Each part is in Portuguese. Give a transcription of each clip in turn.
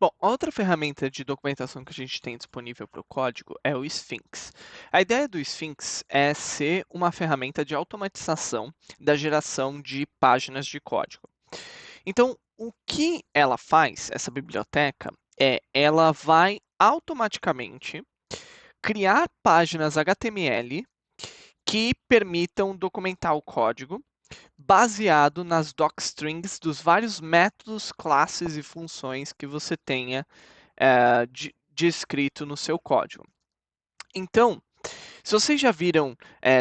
Bom, a outra ferramenta de documentação que a gente tem disponível para o código é o Sphinx. A ideia do Sphinx é ser uma ferramenta de automatização da geração de páginas de código. Então, o que ela faz, essa biblioteca, ela vai automaticamente criar páginas HTML que permitam documentar o código baseado nas docstrings dos vários métodos, classes e funções que você tenha descrito no seu código. Então, se vocês já viram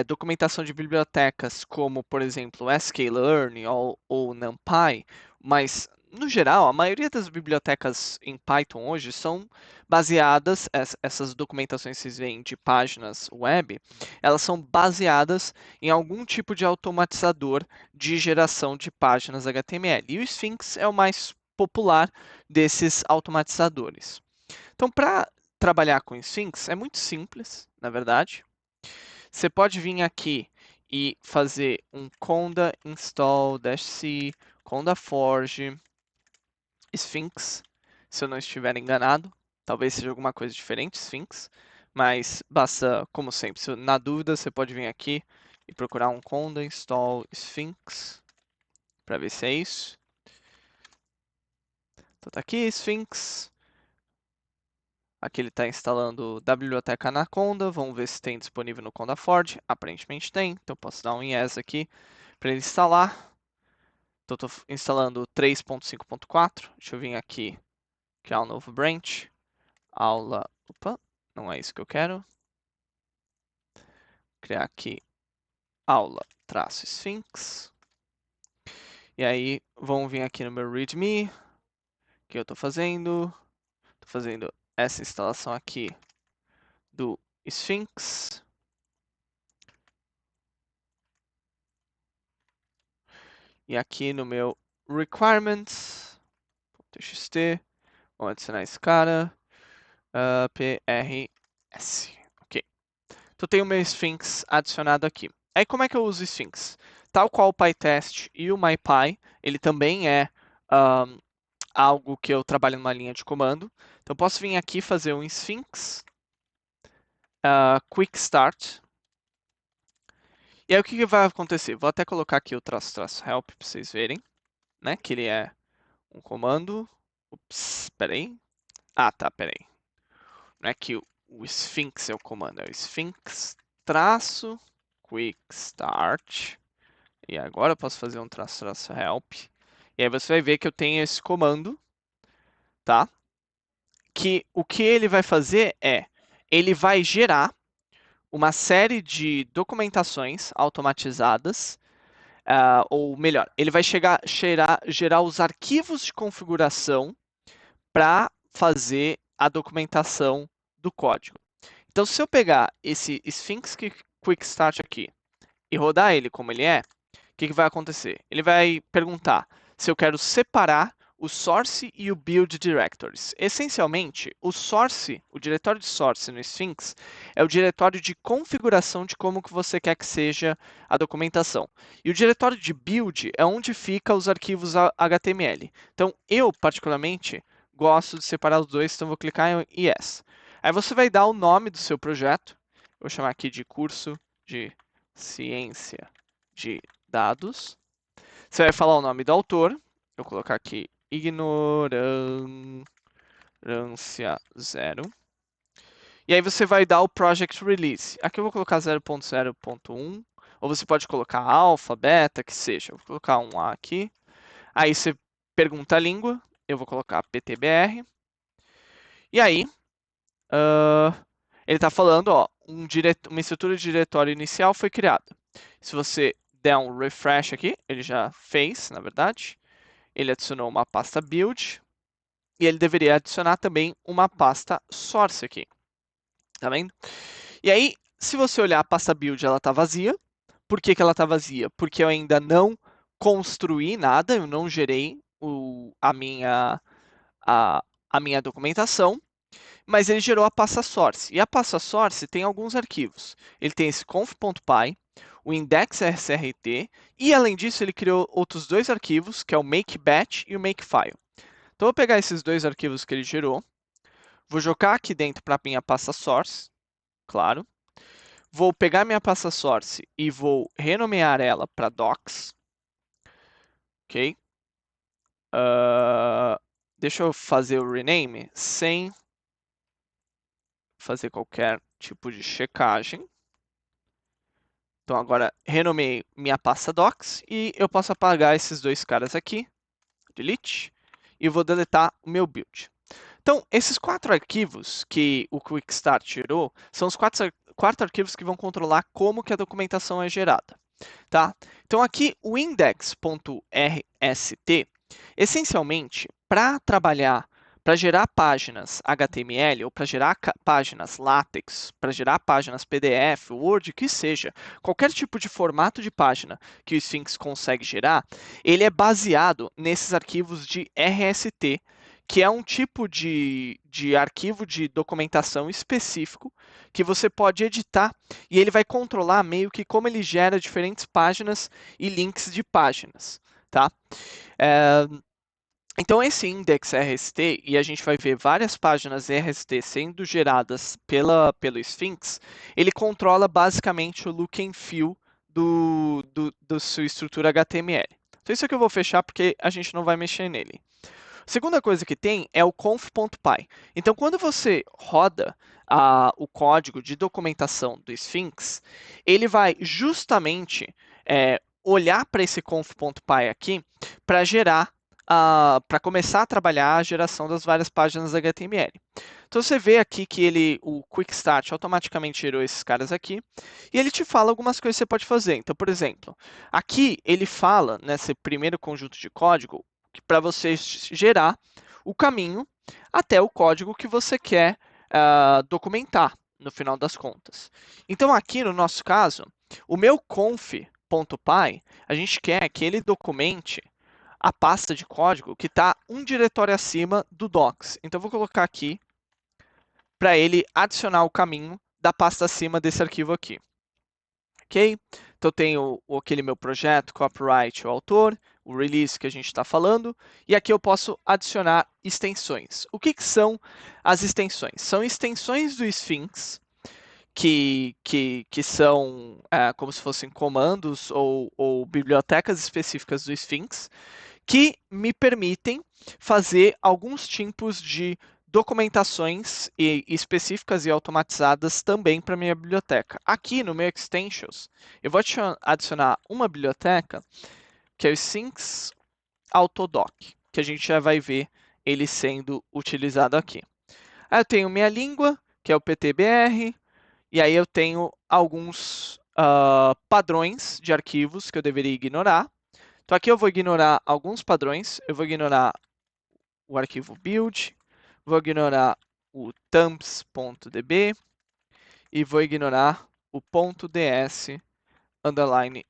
documentação de bibliotecas como, por exemplo, sklearn ou NumPy, mas no geral, a maioria das bibliotecas em Python hoje são baseadas, essas documentações que vocês veem de páginas web, elas são baseadas em algum tipo de automatizador de geração de páginas HTML. E o Sphinx é o mais popular desses automatizadores. Então, para trabalhar com Sphinx é muito simples, na verdade. Você pode vir aqui e fazer um conda install -c conda forge Sphinx, se eu não estiver enganado. Talvez seja alguma coisa diferente, Sphinx, mas basta, como sempre, na dúvida você pode vir aqui e procurar um conda install Sphinx para ver se é isso. Então tá aqui, Sphinx. Aqui ele está instalando da biblioteca Anaconda. Vamos ver se tem disponível no Conda Forge. Aparentemente tem, então posso dar um yes aqui para ele instalar. Então estou instalando 3.5.4. Deixa eu vir aqui criar um novo branch. Aula. Opa, não é isso que eu quero. Criar aqui aula-sphinx. E aí vamos vir aqui no meu README. O que eu estou fazendo? Estou fazendo essa instalação aqui do Sphinx. E aqui no meu requirements.txt, vou adicionar esse cara, PRS. Ok. Então tem o meu Sphinx adicionado aqui. Aí como é que eu uso o Sphinx? Tal qual o PyTest e o MyPy, ele também é algo que eu trabalho numa linha de comando. Então eu posso vir aqui fazer um Sphinx Quick Start. E aí o que vai acontecer? Vou até colocar aqui o --help para vocês verem, né? Que ele é um comando. Ups, peraí. Ah, tá, peraí. Não é que o Sphinx é o comando, é o Sphinx traço quick start. E agora eu posso fazer um --help. E aí você vai ver que eu tenho esse comando, tá? Que o que ele vai fazer ele vai gerar uma série de documentações automatizadas, ou melhor, ele vai gerar os arquivos de configuração para fazer a documentação do código. Então, se eu pegar esse Sphinx Quick Start aqui e rodar ele como ele o que vai acontecer? Ele vai perguntar se eu quero separar o source e o build directories. Essencialmente, o diretório de source no Sphinx é o diretório de configuração de como que você quer que seja a documentação. E o diretório de build é onde fica os arquivos HTML. Então, eu, particularmente, gosto de separar os dois, então vou clicar em Yes. Aí você vai dar o nome do seu projeto. Vou chamar aqui de curso de ciência de dados. Você vai falar o nome do autor. Eu vou colocar aqui ignorância zero. E aí você vai dar o project release. Aqui eu vou colocar 0.0.1. Ou você pode colocar alfa, beta, que seja. Eu vou colocar um A aqui. Aí você pergunta a língua. Eu vou colocar PTBR. E aí, ele está falando, uma estrutura de diretório inicial foi criada. Se você der um refresh aqui, ele já fez, na verdade. Ele adicionou uma pasta build e ele deveria adicionar também uma pasta source aqui. Tá vendo? E aí, se você olhar a pasta build, ela está vazia. Por que ela está vazia? Porque eu ainda não construí nada, eu não gerei a minha documentação, mas ele gerou a pasta source. E a pasta source tem alguns arquivos. Ele tem esse conf.py, o index.srt, e além disso ele criou outros dois arquivos, que é o makebatch e o makefile. Então, eu vou pegar esses dois arquivos que ele gerou, vou jogar aqui dentro para minha pasta source, claro. Vou pegar minha pasta source e vou renomear ela para docs, ok? Deixa eu fazer o rename sem fazer qualquer tipo de checagem. Então, agora renomeei minha pasta docs e eu posso apagar esses dois caras aqui, delete, e vou deletar o meu build. Então, esses 4 arquivos que o Quickstart gerou são os 4 arquivos que vão controlar como que a documentação é gerada. Tá? Então, aqui o index.rst, essencialmente, para trabalhar, para gerar páginas HTML ou para gerar páginas LaTeX, para gerar páginas PDF, Word, que seja, qualquer tipo de formato de página que o Sphinx consegue gerar, ele é baseado nesses arquivos de RST, que é um tipo de arquivo de documentação específico que você pode editar e ele vai controlar meio que como ele gera diferentes páginas e links de páginas, tá? Então, esse index RST, e a gente vai ver várias páginas RST sendo geradas pelo Sphinx, ele controla basicamente o look and feel da sua estrutura HTML. Então, isso aqui eu vou fechar porque a gente não vai mexer nele. Segunda coisa que tem é o conf.py. Então, quando você roda o código de documentação do Sphinx, ele vai justamente olhar para esse conf.py aqui para gerar, para começar a trabalhar a geração das várias páginas HTML. Então, você vê aqui que o Quick Start automaticamente gerou esses caras aqui, e ele te fala algumas coisas que você pode fazer. Então, por exemplo, aqui ele fala, nesse primeiro conjunto de código, para você gerar o caminho até o código que você quer documentar, no final das contas. Então, aqui no nosso caso, o meu conf.py, a gente quer que ele documente a pasta de código que está um diretório acima do docs. Então, eu vou colocar aqui para ele adicionar o caminho da pasta acima desse arquivo aqui. Ok? Então, eu tenho aquele meu projeto, copyright, o autor, o release que a gente está falando, e aqui eu posso adicionar extensões. O que são as extensões? São extensões do Sphinx, que são como se fossem comandos ou bibliotecas específicas do Sphinx, que me permitem fazer alguns tipos de documentações específicas e automatizadas também para minha biblioteca. Aqui no meu Extensions, eu vou adicionar uma biblioteca que é o Sphinx Autodoc, que a gente já vai ver ele sendo utilizado aqui. Aí eu tenho minha língua, que é o PTBR, e aí eu tenho alguns padrões de arquivos que eu deveria ignorar. Então aqui eu vou ignorar alguns padrões, eu vou ignorar o arquivo build, vou ignorar o thumbs.db e vou ignorar o .ds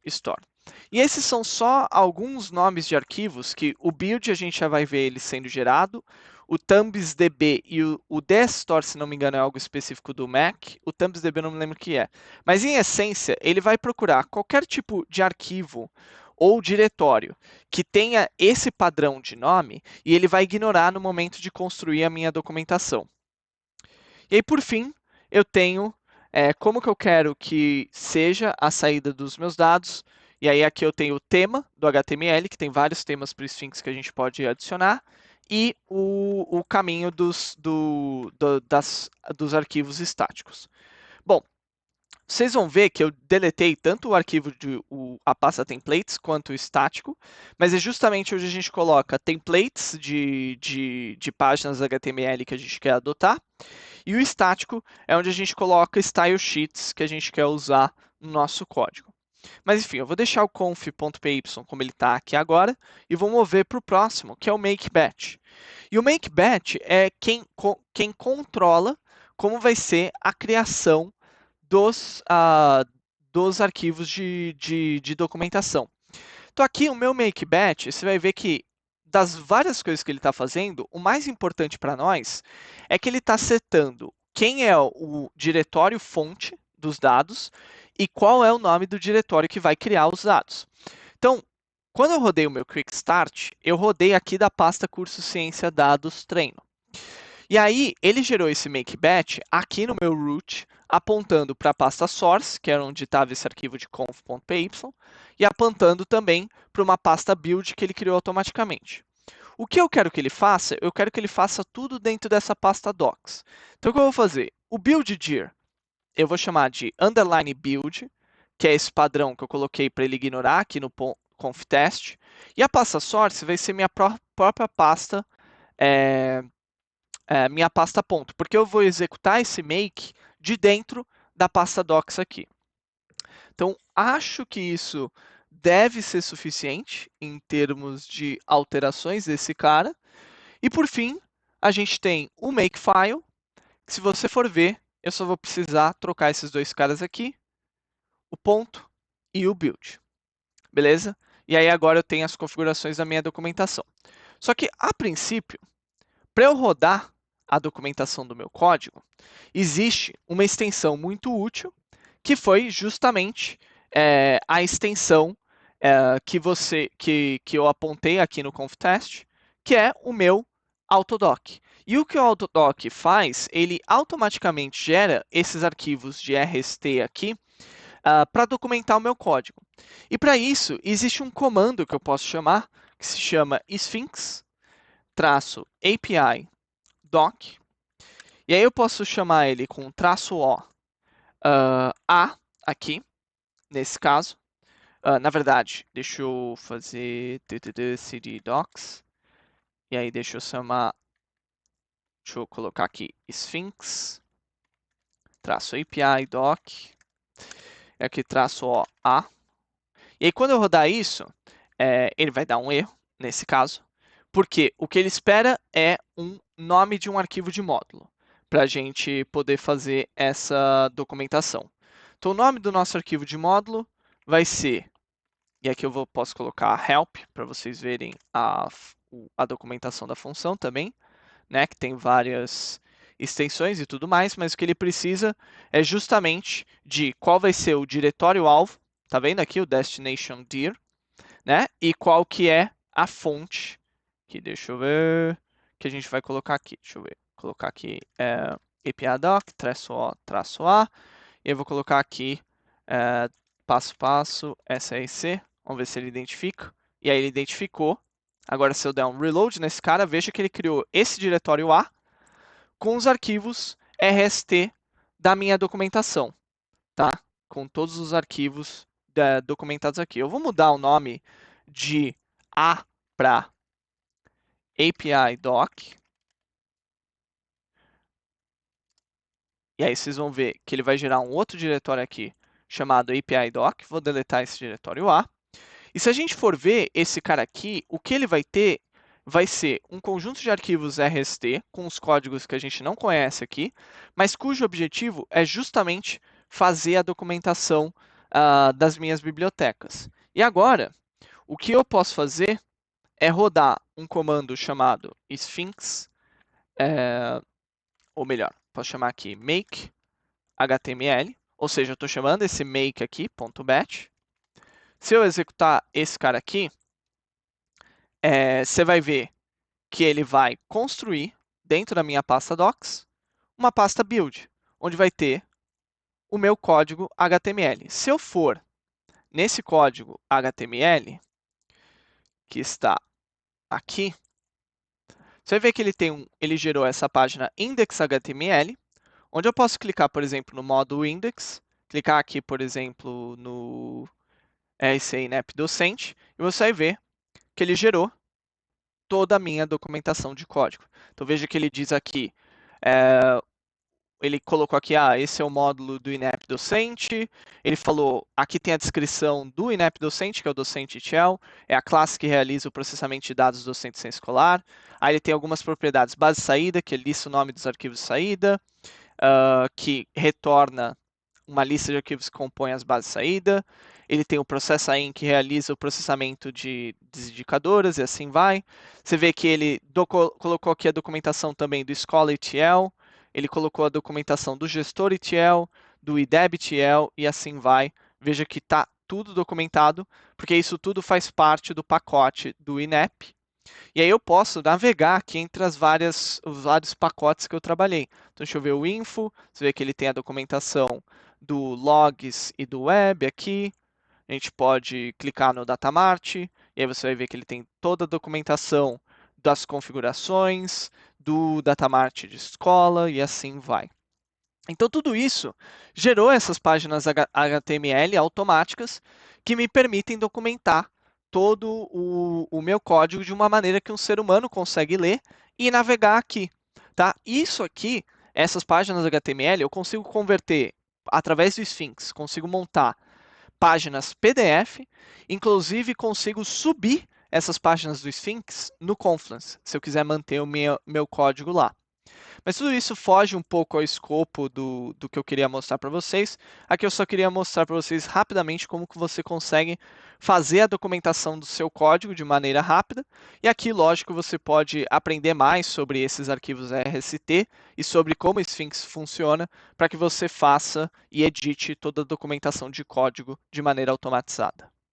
_store. E esses são só alguns nomes de arquivos que o build a gente já vai ver ele sendo gerado, o thumbsdb e o dsstore, se não me engano, é algo específico do Mac, o thumbsdb eu não me lembro o que é. Mas em essência, ele vai procurar qualquer tipo de arquivo ou diretório que tenha esse padrão de nome e ele vai ignorar no momento de construir a minha documentação. E aí, por fim, eu tenho como que eu quero que seja a saída dos meus dados. E aí aqui eu tenho o tema do HTML, que tem vários temas para o Sphinx que a gente pode adicionar, e o caminho dos arquivos estáticos. Bom, vocês vão ver que eu deletei tanto o arquivo a pasta templates quanto o estático, mas é justamente onde a gente coloca templates de páginas HTML que a gente quer adotar, e o estático é onde a gente coloca style sheets que a gente quer usar no nosso código. Mas enfim, eu vou deixar o conf.py como ele está aqui agora e vou mover para o próximo, que é o make_batch. E o make_batch é quem controla como vai ser a criação dos arquivos de documentação. Então aqui o meu make_batch, você vai ver que das várias coisas que ele está fazendo, o mais importante para nós é que ele está setando quem é o diretório fonte dos dados e qual é o nome do diretório que vai criar os dados. Então, Quando eu rodei o meu Quick Start, eu rodei aqui da pasta curso Ciência Dados Treino. E aí, ele gerou esse make batch aqui no meu root, apontando para a pasta source, que era onde estava esse arquivo de conf.py, e apontando também para uma pasta build que ele criou automaticamente. O que eu quero que ele faça? Eu quero que ele faça tudo dentro dessa pasta docs. Então, o que eu vou fazer? O build dir, eu vou chamar de underline build, que é esse padrão que eu coloquei para ele ignorar aqui no conf test. E a pasta source vai ser minha própria pasta, minha pasta ponto, porque eu vou executar esse make de dentro da pasta docs aqui. Então, acho que isso deve ser suficiente em termos de alterações desse cara. E por fim, a gente tem o makefile, que se você for ver, eu só vou precisar trocar esses dois caras aqui, o ponto e o build. Beleza? E aí agora eu tenho as configurações da minha documentação. Só que, a princípio, para eu rodar a documentação do meu código, existe uma extensão muito útil, que foi justamente a extensão que eu apontei aqui no conftest, que é o meu Autodoc. E o que o Autodoc faz, ele automaticamente gera esses arquivos de RST aqui para documentar o meu código. E para isso, existe um comando que eu posso chamar, que se chama sphinx-api doc. E aí eu posso chamar ele com traço O A aqui, nesse caso. Na verdade, deixa eu fazer cd docs. E aí deixa eu colocar aqui Sphinx, traço API doc. E aqui traço O A. E aí quando eu rodar isso, ele vai dar um erro, nesse caso. Porque o que ele espera é um nome de um arquivo de módulo, para a gente poder fazer essa documentação. Então, o nome do nosso arquivo de módulo vai ser, e aqui eu posso colocar help, para vocês verem a documentação da função também, né, que tem várias extensões e tudo mais, mas o que ele precisa é justamente de qual vai ser o diretório-alvo, tá vendo aqui o destination dir, né, e qual que é a fonte, que deixa eu ver, que a gente vai colocar aqui, deixa eu ver, colocar aqui API doc, traço A, e eu vou colocar aqui passo a passo, SRC, vamos ver se ele identifica. E aí ele identificou. Agora, se eu der um reload nesse cara, veja que ele criou esse diretório A com os arquivos RST da minha documentação, tá? Com todos os arquivos documentados aqui. Eu vou mudar o nome de A para API doc. E aí vocês vão ver que ele vai gerar um outro diretório aqui chamado API doc. Vou deletar esse diretório A. E se a gente for ver esse cara aqui, o que ele vai ter vai ser um conjunto de arquivos RST com os códigos que a gente não conhece aqui, mas cujo objetivo é justamente fazer a documentação das minhas bibliotecas. E agora, o que eu posso fazer é rodar um comando chamado Sphinx, ou melhor, posso chamar aqui make HTML, ou seja, eu estou chamando esse make aqui, .bat. Se eu executar esse cara aqui, você vai ver que ele vai construir, dentro da minha pasta docs, uma pasta build, onde vai ter o meu código HTML. Se eu for nesse código HTML, que está aqui, você vai ver que ele gerou essa página index.html, onde eu posso clicar, por exemplo, no módulo index, clicar aqui, por exemplo, no RCINAP docente, e você vai ver que ele gerou toda a minha documentação de código. Então veja que ele diz aqui, ele colocou aqui, esse é o módulo do INEP docente, ele falou, aqui tem a descrição do INEP docente, que é o docente shell, é a classe que realiza o processamento de dados do docente sem escolar, aí ele tem algumas propriedades base e saída, que ele lista o nome dos arquivos de saída, que retorna uma lista de arquivos que compõem as bases de saída, ele tem o processain que realiza o processamento de indicadoras e assim vai. Você vê que ele colocou aqui a documentação também do escola ETL, ele colocou a documentação do gestor ETL, do IDEB ETL e assim vai. Veja que está tudo documentado, porque isso tudo faz parte do pacote do INEP. E aí eu posso navegar aqui entre os vários pacotes que eu trabalhei. Então, deixa eu ver o info, você vê que ele tem a documentação do logs e do web aqui. A gente pode clicar no Datamart, e aí você vai ver que ele tem toda a documentação das configurações, do Datamart de escola e assim vai. Então, tudo isso gerou essas páginas HTML automáticas que me permitem documentar todo o meu código de uma maneira que um ser humano consegue ler e navegar aqui. Tá? Isso aqui, essas páginas HTML, eu consigo converter através do Sphinx, consigo montar páginas PDF, inclusive consigo subir essas páginas do Sphinx no Confluence, se eu quiser manter o meu código lá. Mas tudo isso foge um pouco ao escopo do que eu queria mostrar para vocês. Aqui eu só queria mostrar para vocês rapidamente como que você consegue fazer a documentação do seu código de maneira rápida. E aqui, lógico, você pode aprender mais sobre esses arquivos RST e sobre como o Sphinx funciona para que você faça e edite toda a documentação de código de maneira automatizada.